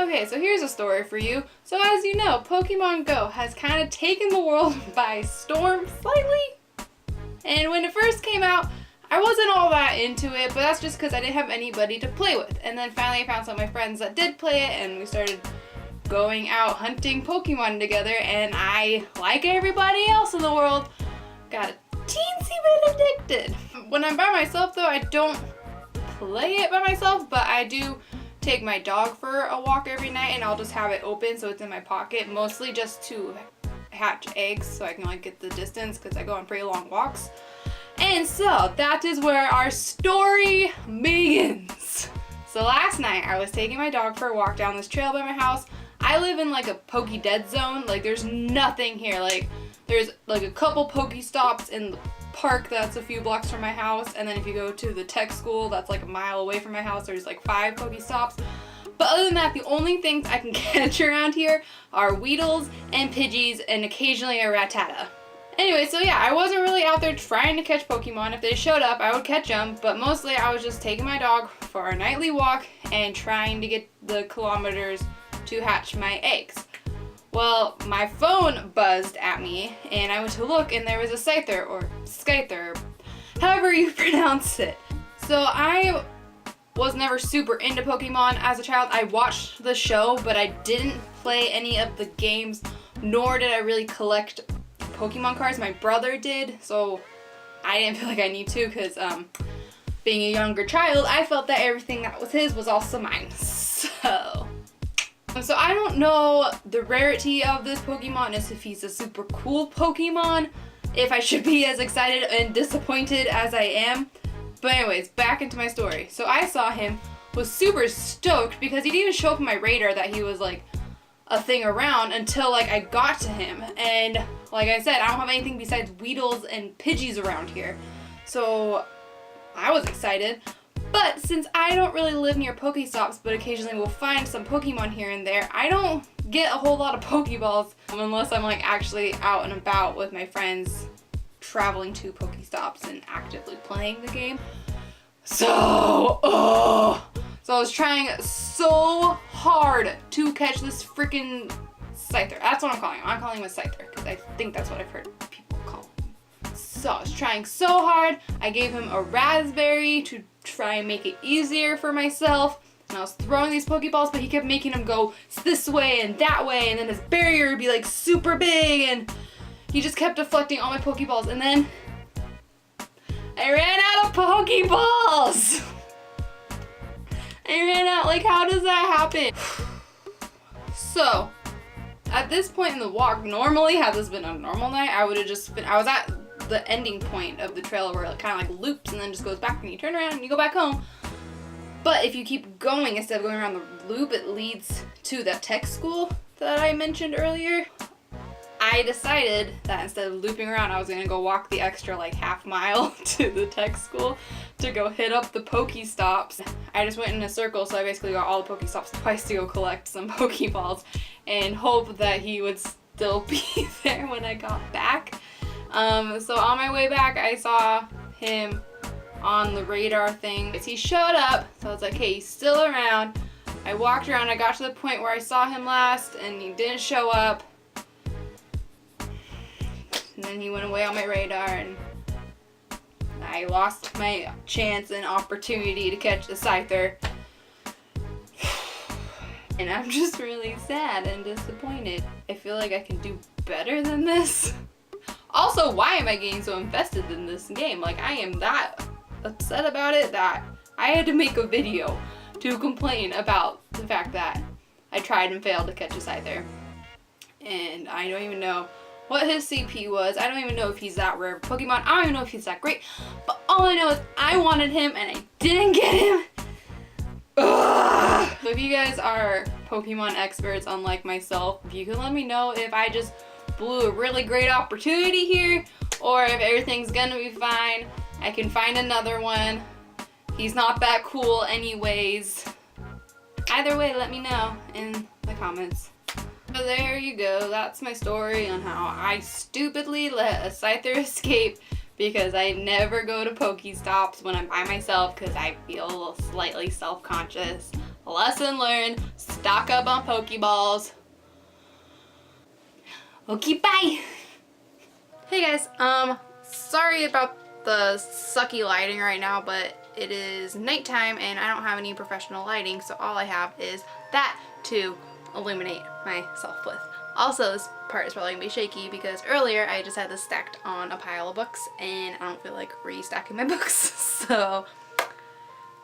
Okay, so here's a story for you. So as you know, Pokemon Go has kind of taken the world by storm slightly. And when it first came out, I wasn't all that into it, but that's just because I didn't have anybody to play with. And then finally I found some of my friends that did play it, and we started going out hunting Pokemon together, and I, like everybody else in the world, got a teensy bit addicted. When I'm by myself though, I don't play it by myself, but I do take my dog for a walk every night, and I'll just have it open so it's in my pocket, mostly just to hatch eggs so I can like get the distance because I go on pretty long walks. And so that is where our story begins. So last night I was taking my dog for a walk down this trail by my house. I live in like a Poke Dead zone. Like there's nothing here. Like there's like a couple Pokestops in the park that's a few blocks from my house, and then if you go to the tech school that's like a mile away from my house, there's like 5 Pokestops. But other than that, the only things I can catch around here are Weedles and Pidgeys and occasionally a Rattata. Anyway, so yeah, I wasn't really out there trying to catch Pokemon. If they showed up, I would catch them, but mostly I was just taking my dog for our nightly walk and trying to get the kilometers to hatch my eggs. Well, my phone buzzed at me, and I went to look, and there was a Scyther, or Scyther, however you pronounce it. So I was never super into Pokemon as a child. I watched the show, but I didn't play any of the games, nor did I really collect Pokemon cards. My brother did, so I didn't feel like I need to, because being a younger child, I felt that everything that was his was also mine. So I don't know the rarity of this Pokemon, as if he's a super cool Pokemon, if I should be as excited and disappointed as I am. But anyways, back into my story. So I saw him, was super stoked because he didn't even show up on my radar that he was like a thing around until like I got to him. And like I said, I don't have anything besides Weedles and Pidgeys around here. So I was excited. But since I don't really live near Pokestops, but occasionally will find some Pokemon here and there, I don't get a whole lot of Pokeballs unless I'm like actually out and about with my friends traveling to Pokestops and actively playing the game. So I was trying so hard to catch this freaking Scyther. That's what I'm calling him. I'm calling him a Scyther because I think that's what I've heard people call him. So I was trying so hard. I gave him a raspberry to try and make it easier for myself. And I was throwing these Pokeballs, but he kept making them go this way and that way, and then his barrier would be like super big, and he just kept deflecting all my Pokeballs, and then I ran out of Pokeballs! I ran out, like how does that happen? So, at this point in the walk, normally had this been a normal night, I would have just been, I was at the ending point of the trail where it kind of like loops and then just goes back and you turn around and you go back home. But if you keep going instead of going around the loop, it leads to the tech school that I mentioned earlier. I decided that instead of looping around, I was gonna go walk the extra like half mile to the tech school to go hit up the Pokestops. I just went in a circle, so I basically got all the Pokestops twice to go collect some Pokeballs and hope that he would still be there when I got back. So on my way back, I saw him on the radar thing. He showed up, so I was like, hey, he's still around. I walked around, I got to the point where I saw him last, and he didn't show up. And then he went away on my radar, and I lost my chance and opportunity to catch the Scyther. And I'm just really sad and disappointed. I feel like I can do better than this. Also, why am I getting so invested in this game? Like, I am that upset about it that I had to make a video to complain about the fact that I tried and failed to catch a Scyther. And I don't even know what his CP was. I don't even know if he's that rare of a Pokemon. I don't even know if he's that great. But all I know is I wanted him and I didn't get him. Ugh. So if you guys are Pokemon experts unlike myself, if you can let me know if I just blew a really great opportunity here, or if everything's gonna be fine, I can find another one. He's not that cool anyways. Either way, let me know in the comments. So there you go, that's my story on how I stupidly let a Scyther escape because I never go to Pokestops when I'm by myself because I feel a little slightly self-conscious lesson learned, stock up on Pokeballs. Okay, bye! Hey guys, sorry about the sucky lighting right now, but it is nighttime and I don't have any professional lighting, so all I have is that to illuminate myself with. Also, this part is probably gonna be shaky because earlier I just had this stacked on a pile of books and I don't feel like restacking my books, so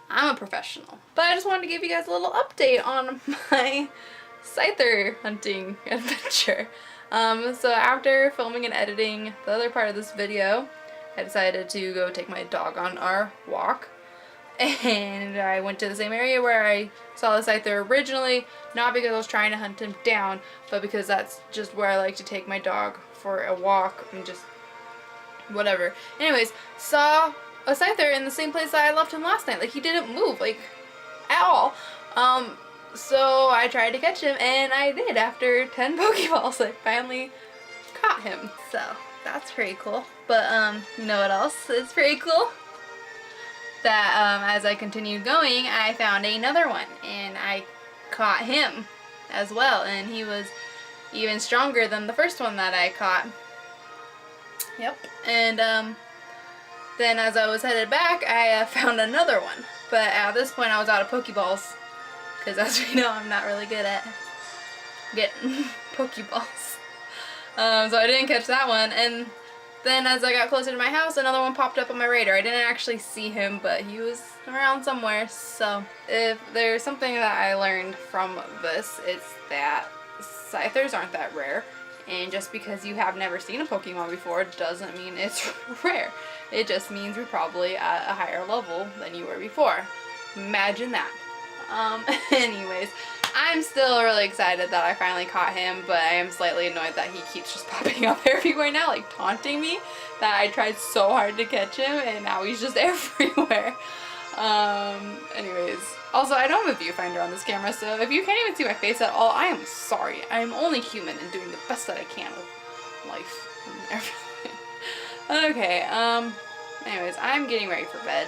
I'm a professional. But I just wanted to give you guys a little update on my Scyther hunting adventure. So after filming and editing the other part of this video, I decided to go take my dog on our walk. And I went to the same area where I saw the Scyther originally, not because I was trying to hunt him down, but because that's just where I like to take my dog for a walk and just whatever. Anyways, saw a Scyther in the same place that I left him last night. Like, he didn't move, like, at all. So I tried to catch him, and I did. After 10 Pokeballs, I finally caught him. So that's pretty cool. But you know what else is pretty cool? That as I continued going, I found another one, and I caught him as well, and he was even stronger than the first one that I caught. Yep. And then as I was headed back, I found another one. But at this point, I was out of Pokeballs. Because as we know, I'm not really good at getting Pokeballs. So I didn't catch that one. And then as I got closer to my house, another one popped up on my radar. I didn't actually see him, but he was around somewhere. So if there's something that I learned from this, it's that Scythers aren't that rare. And just because you have never seen a Pokemon before doesn't mean it's rare. It just means you're probably at a higher level than you were before. Imagine that. Anyways, I'm still really excited that I finally caught him, but I am slightly annoyed that he keeps just popping up everywhere now, like taunting me, that I tried so hard to catch him and now he's just everywhere. Anyways, also I don't have a viewfinder on this camera, so if you can't even see my face at all, I am sorry. I am only human and doing the best that I can with life and everything. Okay, anyways, I'm getting ready for bed,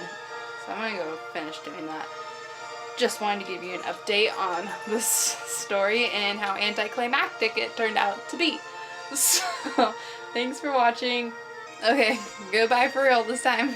so I'm gonna go finish doing that. Just wanted to give you an update on this story and how anticlimactic it turned out to be. So, thanks for watching. Okay, goodbye for real this time.